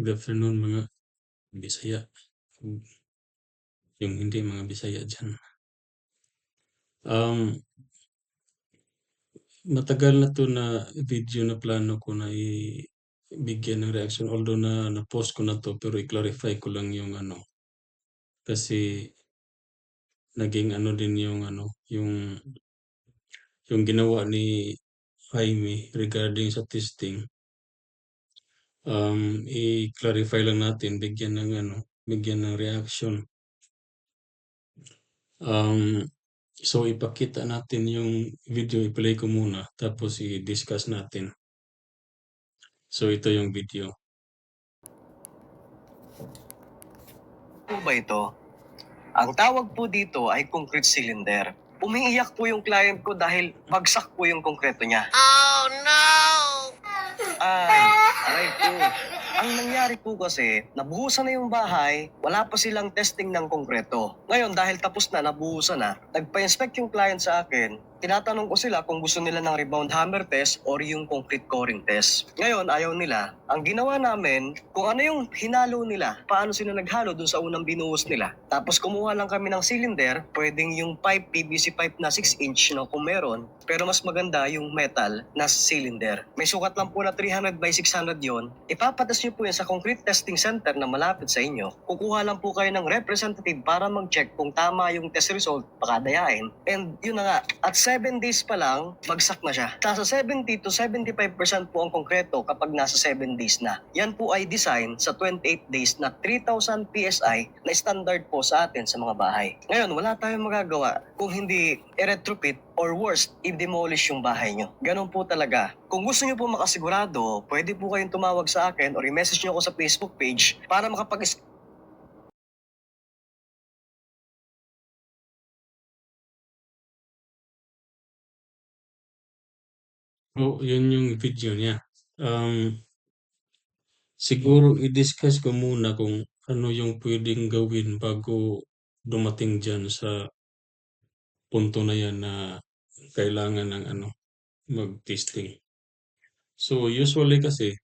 Good afternoon mga Bisaya, yung hindi mga Bisaya diyan. Matagal na 'to na video na plano ko na bigyan ng reaction although na-post ko na 'to pero i-clarify ko lang yung ano, kasi naging ano din yung ginawa ni Jaime regarding sa testing. I-clarify lang natin, bigyan ng reaction. So ipakita natin yung video, i-play ko muna tapos i-discuss natin. So ito yung video. Po ba ito? Ang tawag po dito ay concrete cylinder. Umiiyak po yung client ko dahil bagsak po yung konkreto niya. Oh no! Aray po. Ang nangyari po kasi, nabuhusan na yung bahay, wala pa silang testing ng konkreto. Ngayon, dahil tapos na, nabuhusan na, nagpa-inspect yung client sa akin, tinatanong ko sila kung gusto nila ng rebound hammer test or yung concrete coring test. Ngayon, ayaw nila. Ang ginawa namin, kung ano yung hinalo nila, paano sila naghalo dun sa unang binuhos nila. Tapos kumuha lang kami ng cylinder, pwedeng yung pipe, PVC pipe na 6 inch no, kung meron. Pero mas maganda yung metal na cylinder. May sukat lang po na 300 by 600 yon. Ipapatas nyo po yan sa concrete testing center na malapit sa inyo. Kukuha lang po kayo ng representative para mag-check kung tama yung test result, pakadayain. And yun na nga, at 7 days pa lang, bagsak na siya. Nasa 70 to 75% po ang konkreto kapag nasa 7 days na. Yan po ay design sa 28 days na 3,000 PSI na standard po sa atin sa mga bahay. Ngayon, wala tayong magagawa kung hindi i-retrofit or worst, i-demolish yung bahay nyo. Ganun po talaga. Kung gusto nyo po makasigurado, pwede po kayong tumawag sa akin or i-message nyo ako sa Facebook page para Oh, yun yung video niya. Siguro i-discuss ko muna kung ano yung pwedeng gawin bago dumating dyan sa punto na yan na kailangan ng mag-testing. So usually kasi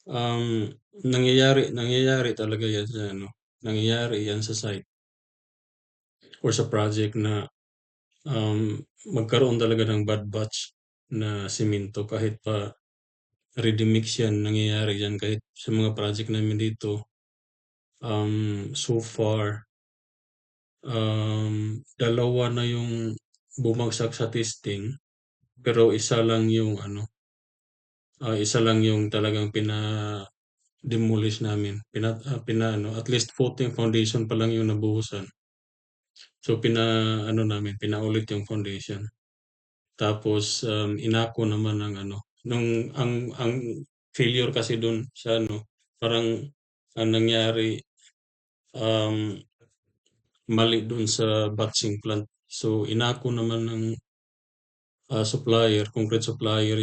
um, nangyayari talaga yan sa nangyayari yan sa site or sa project na magkaroon talaga ng bad batch na semento kahit pa ready mix yan, nangyayari yan kahit sa mga project namin dito. So far, dalawa na yung bumagsak sa testing pero isa lang yung talagang demolish namin. At least footing foundation pa lang yung nabuhusan. So namin, pinaulit yung foundation. Tapos inako naman ng nung ang failure kasi dun sa parang ang nangyari um, mali dun sa batching plant. So inako naman ng supplier, concrete supplier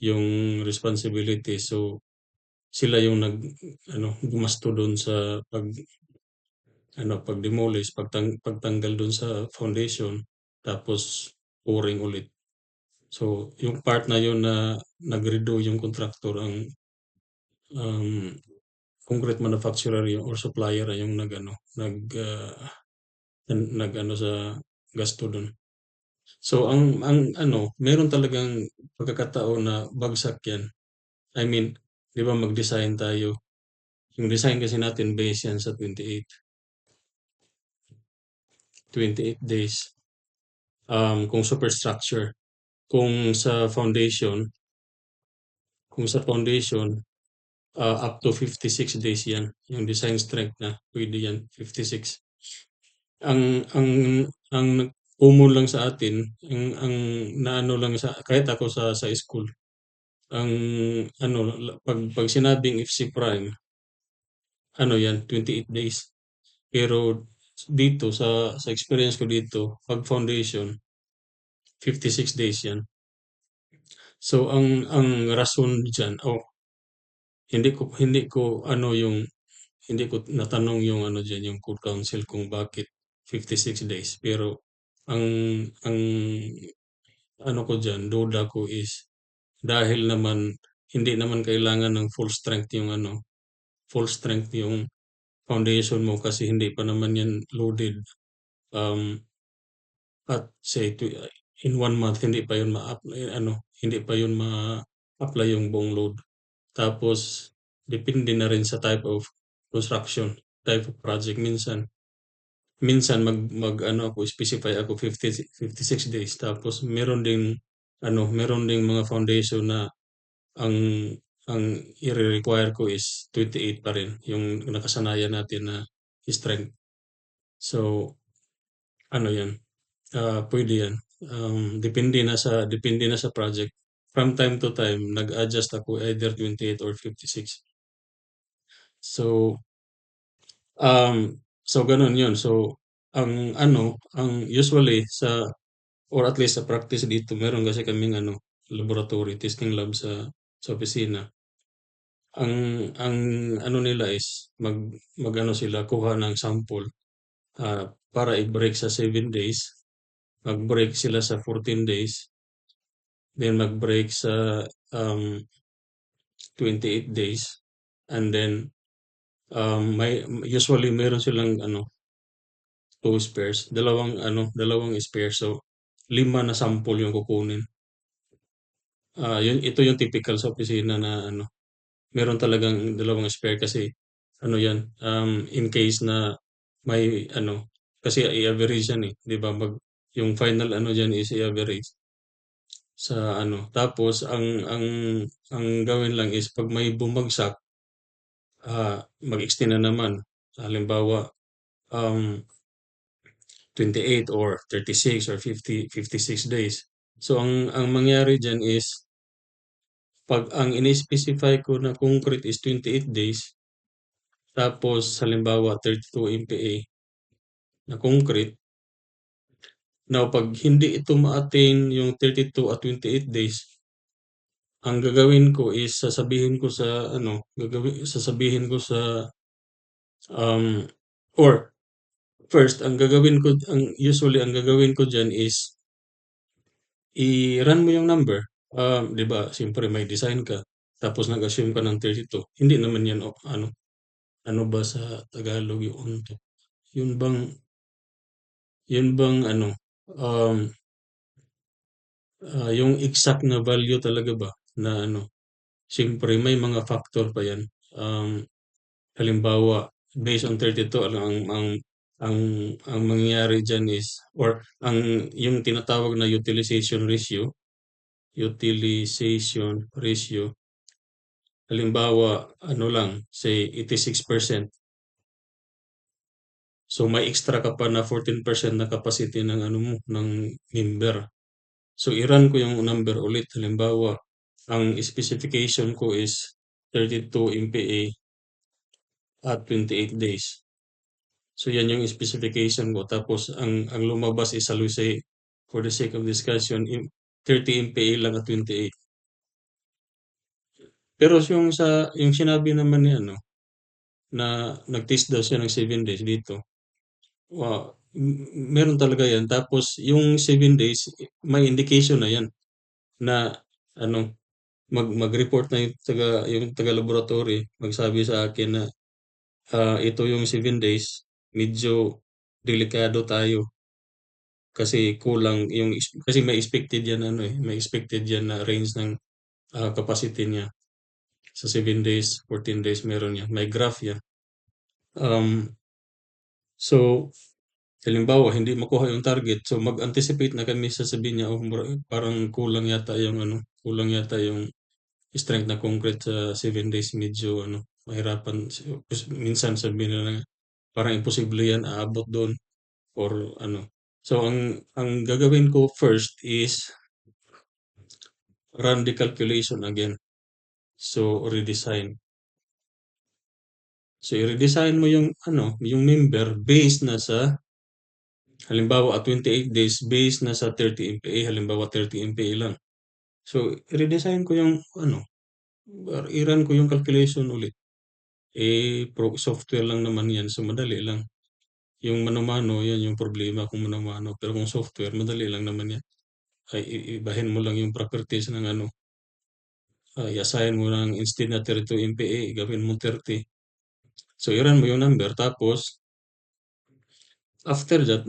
yung responsibility. So sila yung gumasto dun sa pag-demolish, pagtanggal dun sa foundation, tapos pouring ulit. So, yung part na yun na nag-redo yung contractor, ang um, concrete manufacturer yung, or supplier yung nag sa gasto dun. So, meron talagang pagkakataon na bagsak yan. I mean, di ba mag-design tayo? Yung design kasi natin based yan sa 28 days. Kung superstructure. Kung sa foundation, up to 56 days yan. Yung design strength na pwede yan, 56. Ang ang common lang sa atin, ang naano lang kahit ako sa school, ang pag sinabing FC prime, yan, 28 days. Pero dito sa experience ko dito, pag foundation, 56 days yan. So ang rason diyan, hindi ko natanong yung diyan, yung court counsel kung bakit 56 days. Pero ang ang ko diyan, duda ko is dahil naman hindi naman kailangan ng full strength yung foundation mo kasi hindi pa naman yan loaded. Um, at say in 1 month hindi pa yun hindi pa yun ma-apply yung buong load. Tapos depende na rin sa type of construction, type of project. Minsan mag-ano ako, specify ako 56 days tapos meron ding mga foundation na ang ang ire-require ko is 28 pa rin, yung nakasanayan natin na strength. So, ano 'yan, puwede 'yan. Depende na sa project. From time to time nag-adjust ako either 28 or 56. So, gano'n 'yun. So, ang usually or at least sa practice dito meron kasi kaming laboratory, testing lab sa opisina. Ang ano nila is mag-ano sila, kuha ng sample, para i-break sa 7 days, mag-break sila sa 14 days, then mag-break sa, 28 days, and then, usually meron silang 2 spares, dalawang spare, so 5 na sample yung kukunin. Ito yung typical sa opisina na meron talagang dalawang spare kasi yan, in case na may kasi i-average yan, eh, 'di ba? Yung final diyan is i-average sa tapos ang gawin lang is 'pag may bumagsak, mag-extend na naman. Halimbawa, um, 28 or 36 or 56 days. So ang mangyari diyan is 'pag ang ini-specify ko na concrete is 28 days, tapos halimbawa 32 MPa na concrete, now 'pag hindi ito ma-attain yung 32 at 28 days, ang gagawin ko is sasabihin ko sa, um, or first ang gagawin ko diyan is i-run mo yung number. 'Di ba siyempre may design ka, tapos nag-assume ka ng 32, hindi naman yan ano ba sa Tagalog yung onto? Yun bang yun bang um, yung exact na value talaga ba na siyempre may mga factor pa yan. Halimbawa, based on 32 ang ang mangyayari diyan is, or yung tinatawag na utilization ratio, halimbawa lang, say 86%. So may extra ka pa na 14% na capacity ng ng member. So i-run ko yung number ulit. Halimbawa, ang specification ko is 32 MPa at 28 days. So yan yung specification ko. Tapos ang lumabas is, say, for the sake of discussion, 30 MPa lang at 28. Pero yung sinabi naman ni na nag-test daw siya ng 7 days dito. Meron talaga yan. Tapos yung 7 days, may indication na yan na ano, mag-report na yung taga laboratory, magsabi sa akin na ito yung 7 days, medyo delikado tayo kasi kulang kasi may expected yan na range ng capacity niya sa 7 days, 14 days meron yan. May graph yan. So halimbawa hindi makuha yung target, so mag-anticipate na kami, sasabihin niya, "Oh, parang kulang yata yung strength na concrete sa 7 days, medyo mahirapan." Minsan sabihin nila na parang imposible yan, aabot dun or ano. So ang gagawin ko first is run the calculation again. So redesign. So i-redesign mo yung member based na sa, halimbawa at 28 days, based na sa 30 MPa, halimbawa 30 MPa lang. So i-redesign ko yung i-run ko yung calculation ulit. Software lang naman yan, so madali lang. Yung mano-mano, yan yung problema kung mano-mano. Pero kung software, madali lang naman yan. Ay ibahin mo lang yung properties ng i-assign mo ng instead na 32 MPa, gawin mo 30. So, i-run mo yung number tapos after that,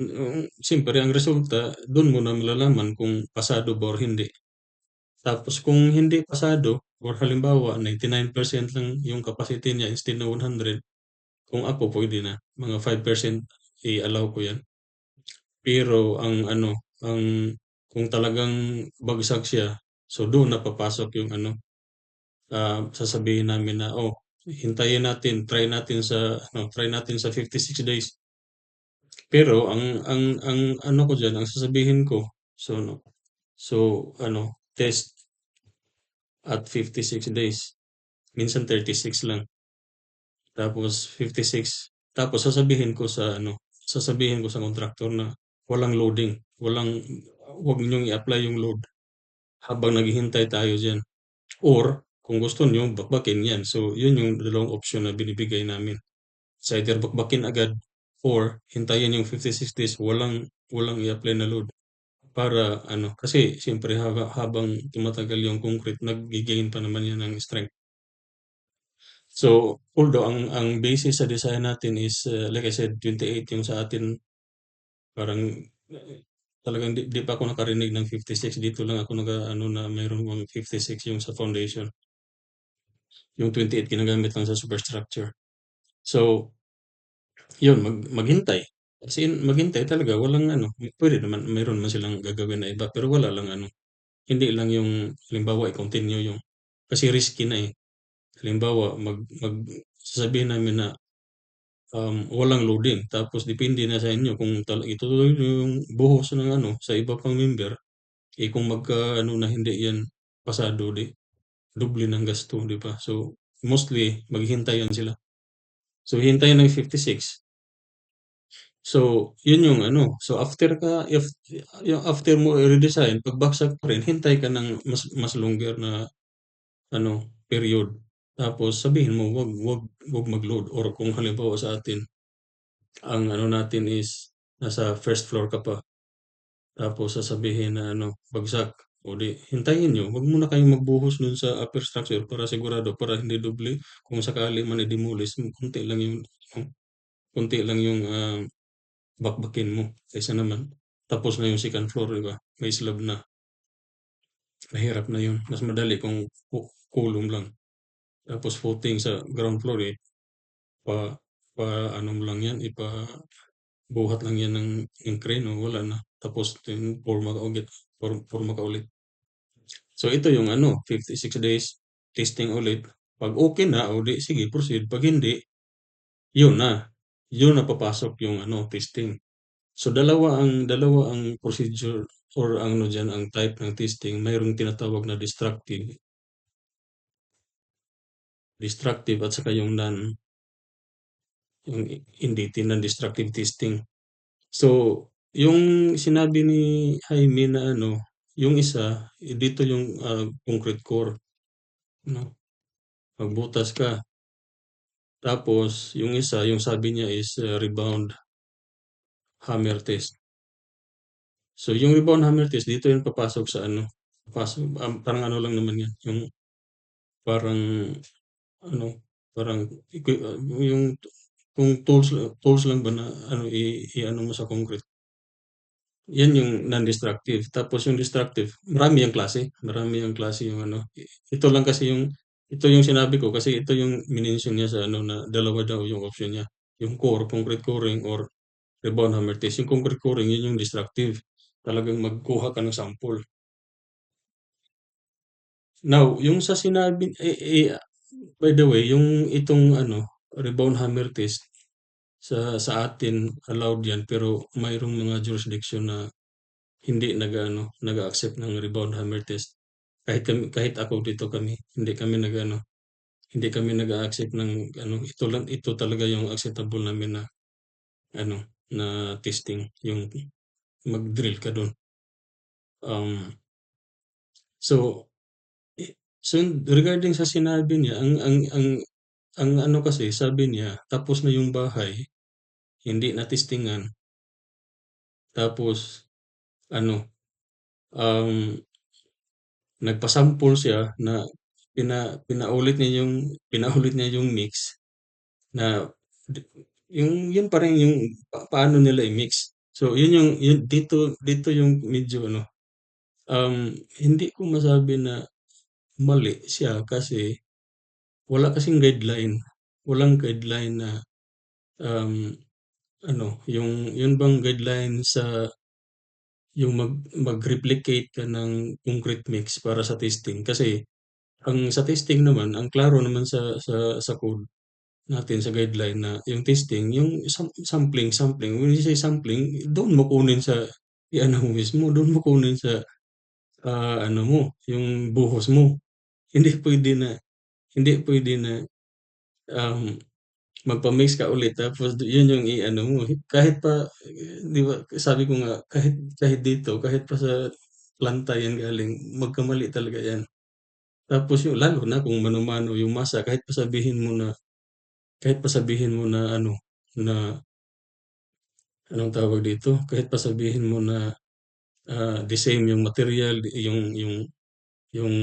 siyempre ang resulta dun mo na malalaman kung pasado ba or hindi. Tapos kung hindi pasado or halimbawa 99% lang yung capacity niya instead na 100, kung ako pwede na, mga 5% i-allow ko 'yan. Pero ang ano, ang kung talagang bagsak siya, so doon na papasok yung ano, sasabihin namin na, "Oh, hintayin natin, try natin sa 56 days." Pero ang ano ko diyan, ang sasabihin ko, so ano, so ano, test at 56 days, minsan 36 lang, tapos 56, tapos sasabihin ko sa contractor na walang loading, 'wag niyong i-apply yung load habang naghihintay tayo diyan. Or kung gusto niyo bakbakin 'yan. So, 'yun yung dalawang option na binibigay namin. It's either bakbakin agad or hintayin yung 56 days walang i-apply na load para ano, kasi siyempre habang tumatagal yung concrete nagge-gain pa naman 'yan ng strength. So, although ang basis sa design natin is, like I said 28 yung sa atin, parang, talagang di pa ako nakarinig ng 56, dito lang ako nag-aano na mayroong mga 56 yung sa foundation. Yung 28 ginagamit lang sa superstructure. So, yun maghintay. As in maghintay talaga, walang ano, puwede naman mayroon naman silang gagawin na iba pero wala lang ano, hindi lang yung halimbawa i-continue yung kasi risky na, eh. Halimbawa sasabihin namin na, walang loading tapos depende na sa inyo kung itutuloy niyo yung buhos ng ano sa iba pang member, eh, kung magka-ano na hindi yan pasado, 'di doble ng gasto, 'di ba? So, mostly maghihintayan sila. So, hihintayin ng 56. So, yun yung ano, so yung after mo i-redesign, pag bagsak pa rin, hintay ka ng mas longer na ano, period. Tapos sabihin mo, wag mag-load or kung halimbawa sa atin, ang ano natin is nasa first floor ka pa, tapos sasabihin na ano, bagsak, o di hintayin niyo, wag muna kayong magbuhos dun sa upper structure para sigurado, para hindi doble. Kung sakali man i-demolish, konti lang yung, bakbakin mo kaysa naman tapos na yung second floor, 'di ba? May slab na, mahirap na yun. Mas madali kung kulong lang. Tapos footing sa ground floor, eh, pa ano mo lang yan, ipabuhat lang yan ng crane o wala na. Tapos porma ka ulit. So ito yung ano, 56 days testing ulit. 'Pag okey na, o di sige proceed. 'Pag hindi, yun na. Yun na papasok yung ano, testing. So dalawa ang procedure or ang ano diyan, ang type ng testing. Mayroong tinatawag na destructive at saka yung hindi non-destructive testing. So, yung sinabi ni Jaime na ano, yung isa, dito yung, concrete core, 'no, magbutas ka. Tapos yung isa, yung sabi niya is, rebound hammer test. So, yung rebound hammer test dito yun papasok sa ano, parang ano lang naman yan, yung parang ano, parang yung kung tools lang ba na ano i-ano mo sa concrete. Yan yung non-destructive. Tapos yung destructive, marami yang klase yung ano. Ito lang kasi ito yung sinabi ko kasi ito yung minention niya sa ano na dalawa daw yung option niya. Yung core, concrete coring or rebound hammer test. Yung concrete coring, yun yung destructive. Talagang magkuha ka ng sample. Now, yung sa sinabi, by the way, yung itong ano, rebound hammer test, sa atin allowed yan pero mayroong mga jurisdiction na hindi nag-a-accept ng rebound hammer test. Kahit ako dito hindi kami nag-a-accept ng ano, ito talaga yung acceptable namin na ano, na testing, yung mag-drill ka dun. So, so regarding sa sinabi niya, ang ano kasi sabi niya, tapos na yung bahay, hindi na-testingan, tapos ano, um, nagpa-sample siya na pinaulit niya yung mix na di yung pa rin yung paano nila i-mix. So yun dito yung medyo ano, hindi ko masabi na mali siya kasi wala kasing guideline. Walang guideline na, um, yung bang guideline sa yung mag-replicate ka ng concrete mix para sa testing. Kasi sa testing naman, ang klaro naman sa code natin, sa guideline na yung testing, yung sampling. When you say sampling, doon mo kunin sa i-ano mo mismo, doon mo kunin sa, ano mo, yung buhos mo. Hindi puwede na hindi puwede na, um magpa-mix ka ulit tapos yun yung i-ano mo, kahit pa 'di ba sabi ko nga kahit dito, kahit pa sa planta yan galing, magkamali talaga yan. Tapos yung lalo na kung mano-mano yung masa kahit pa sabihin mo na ano, na anong tawag dito, kahit pa sabihin mo na, the same yung material, yung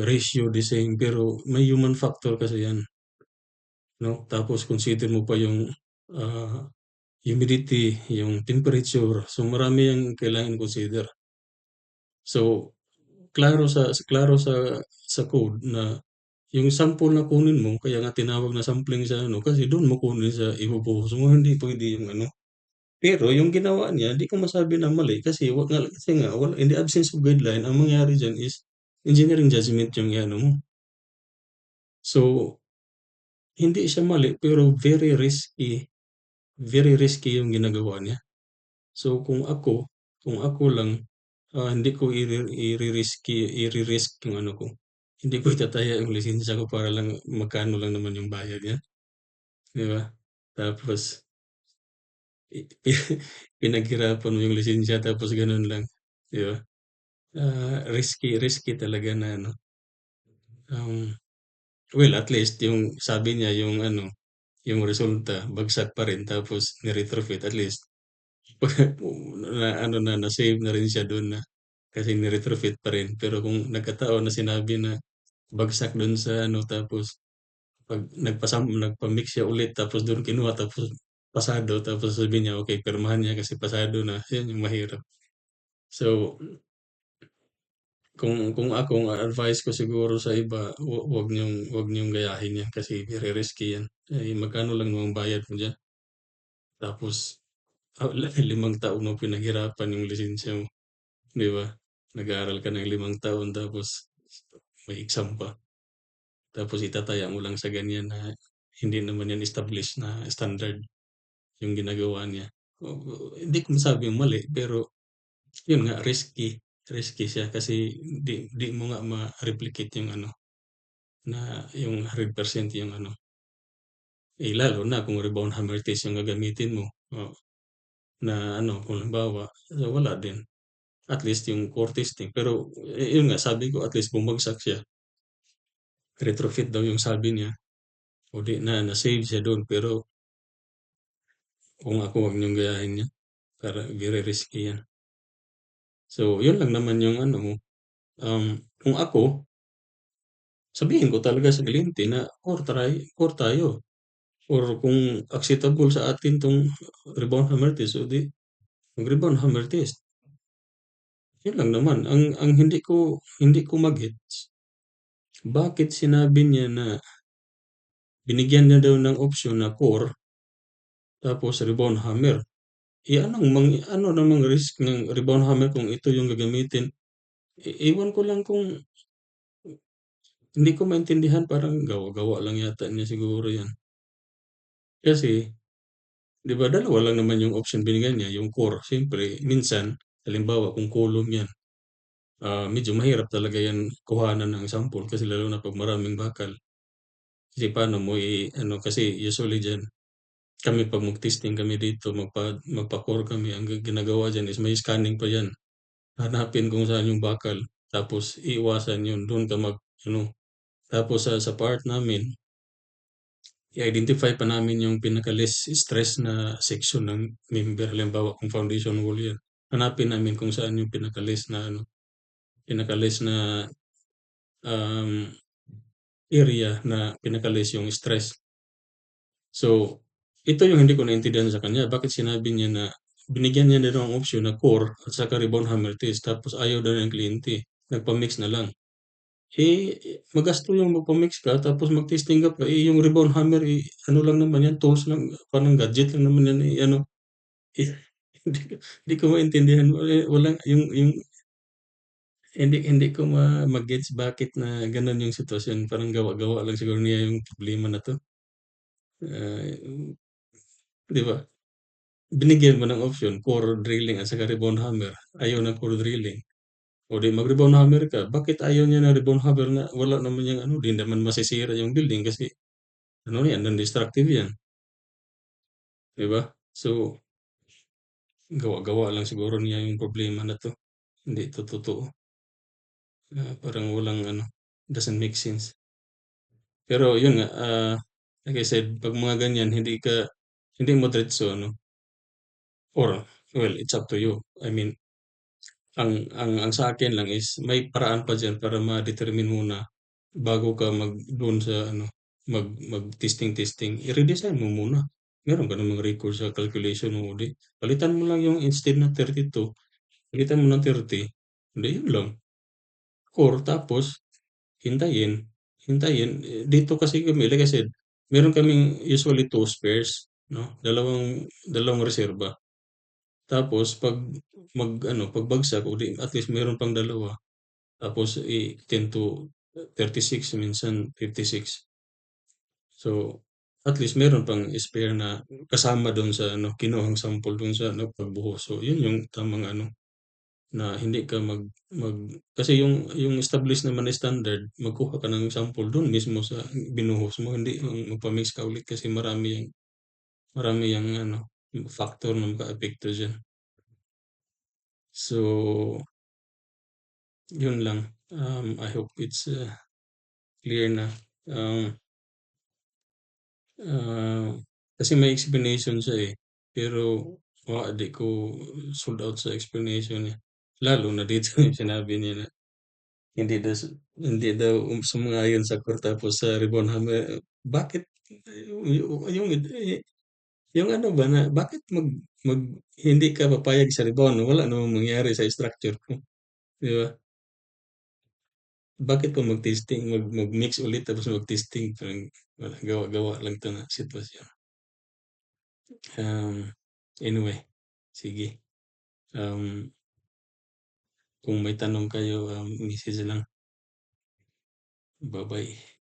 ratio the same, pero may human factor kasi yan 'no. Tapos consider mo pa yung, ah humidity, yung temperature. So, marami yang kailangan i-consider. So, klaro sa code na yung sample na kunin mo kaya nga tinawag na sampling sa ano, kasi dun mo kunin sa ibubuhos mo, hindi puwede yung ano. Pero yung ginawa niya di ko masabi na mali kasi nga wala in the absence of guideline ang mangyari diyan is engineering judgment yung i-ano mo. So, hindi siya mali pero very risky yung ginagawa niya. So kung ako lang, hindi ko iri-risk yung ano ko. Hindi ko itataya yung lisensya ko para lang magkano lang naman yung bayad niya, 'di ba? Tapos i pinaghirapan mo yung lisensya tapos gano'n lang, 'di ba? Risky risky talaga na ano, um, well at least yung sabi niya yung ano, yung resulta bagsak pa rin tapos ni-retrofit at least na ano na-save na rin siya dun na kasi ni-retrofit pa rin. Pero kung nagkataon na sinabi na bagsak dun sa ano tapos 'pag nagpa-mix siya ulit tapos dun kinuha tapos pasado tapos sasabihin niya, okey pirmahan niya kasi pasado na, yun yung mahirap. So, kung ako ang advice ko siguro sa iba, wag niyong gayahin yan kasi very risky yan. Eh, magkano lang namang bayad mo diyan tapos, 5 taon mo pinaghirapan yung lisensya mo, 'di ba? Nag-aral ka ng 5 taon tapos may exam pa. Tapos itataya mo lang sa ganyan na hindi naman yan established na standard yung ginagawa niya. Hindi ko masabing mali, pero yun nga, risky siya kasi di mo nga ma-replicate yung ano, na yung 100% yung ano, lalo na kung rebound hammer test yung gagamitin mo, na ano, kung halimbawa, wala din. At least yung core testing, pero yun nga, sabi ko at least bumagsak siya, retrofit daw yung sabi niya, o di na-save siya dun, pero kung ako, wag niyong gayahin yan, para very risky yan. So, yun lang naman yung ano mo, kung ako, sabihin ko talaga sa kliyente na core tayo, or kung acceptable sa atin 'tong rebound hammer test, o di mag-rebound hammer test. Yun lang naman, ang hindi ko ma-gets, bakit sinabi niya na binigyan niya daw ng option na core tapos rebound hammer. Ano namang risk ng rebound hammer kung ito yung gagamitin? Ewan ko lang kung hindi ko maintindihan, parang gawa-gawa lang yata niya siguro 'yan. Kasi 'di ba dalawa lang naman yung option binigyan niya, yung core. Siyempre minsan halimbawa kung column 'yan, medyo mahirap talaga 'yan kuhanan ng sample kasi lalo na 'pag maraming bakal. Kasi paano mo ano kasi usually diyan kami 'pag mag-testing kami dito magpa-core kami, ang ginagawa diyan is may scanning pa 'yan. Hanapin kung saan yung bakal, tapos iiwasan yun, dun ka mag-ano. Tapos sa part namin, i-identify pa namin yung pinaka-less stress na section ng member. Halimbawa, kung foundation wall yan, hanapin namin kung saan yung pinaka-less na ano, pinaka-less na um, area na pinaka-less yung stress. So, ito yung hindi ko naintindihan sa kanya, bakit sinabi niya na binigyan niya na ng option na core at saka ribbon hammer test tapos ayaw daw ng kliyente, nagpa-mix na lang. Magasto yung magpa-mix ka tapos mag-testing ka pa, yung ribbon hammer, ano lang naman yan, tools lang, parang gadget lang naman yan, ano, eh, hindi ko maintindihan, walang yung hindi ko ma-gets bakit na gano'n yung sitwasyon, parang gawa-gawa lang siguro niya yung problema na 'to. Ah, 'Di ba? Binigyan mo ng option, core drilling at saka ribbon hammer, ayaw ng core drilling. O 'di mag-ribbon hammer ka, bakit ayaw niya ng ribbon hammer na wala naman yang ano, 'di naman masisira yung building kasi ano yan, non-destructive yan, 'di ba? So, gawa-gawa lang siguro niya yung problema na 'to, hindi 'to totoo. Parang walang ano, doesn't make sense. Pero yun nga, like I said, 'pag mga ganyan hindi mo diretso ano, or well, it's up to you. I mean, ang sa akin lang is may paraan pa diyan para ma-determine muna bago ka dun sa ano, mag-testing, i-redesign mo muna. Meron ka namang record sa calculation mo, 'di palitan mo lang yung instead na 32, palitan mo ng 30, 'di yun lang. Or tapos hintayin, dito kasi kami like I said, meron kaming usually 2 spares 'no, dalawang reserba. Tapos 'pag mag-ano, 'pag bagsak o di at least meron pang dalawa. Tapos i-10 to 36 minsan 56. So, at least meron pang spare na kasama dun sa ano, kinuhang sample dun sa ano, pagbuhos. So, yun yung tamang ano, na hindi ka mag kasi yung established naman na standard, magkuha ka ng sample dun mismo sa binuhos mo, hindi yung magpa-mix ka ulit kasi marami yang ano, factor na makaapekto diyan. So, yun lang. I hope it's clear na. Um, ah, Kasi may explanation siya eh. Pero di ko sold out sa explanation niya. Lalo na dito yung sinabi niya na hindi daw sumang-ayon sa core tapos sa ribbon hammer. Bakit yung yung ano ba na bakit mag hindi ka papayag sa ribbon? Wala namang mangyari sa structure ko, 'di ba? Bakit pa mag-testing, mag-mix ulit tapos mag-testing, parang wala, gawa-gawa lang 'to na sitwasyon. Anyway, sige, um, kung may tanong kayo, message lang. Bye-bye.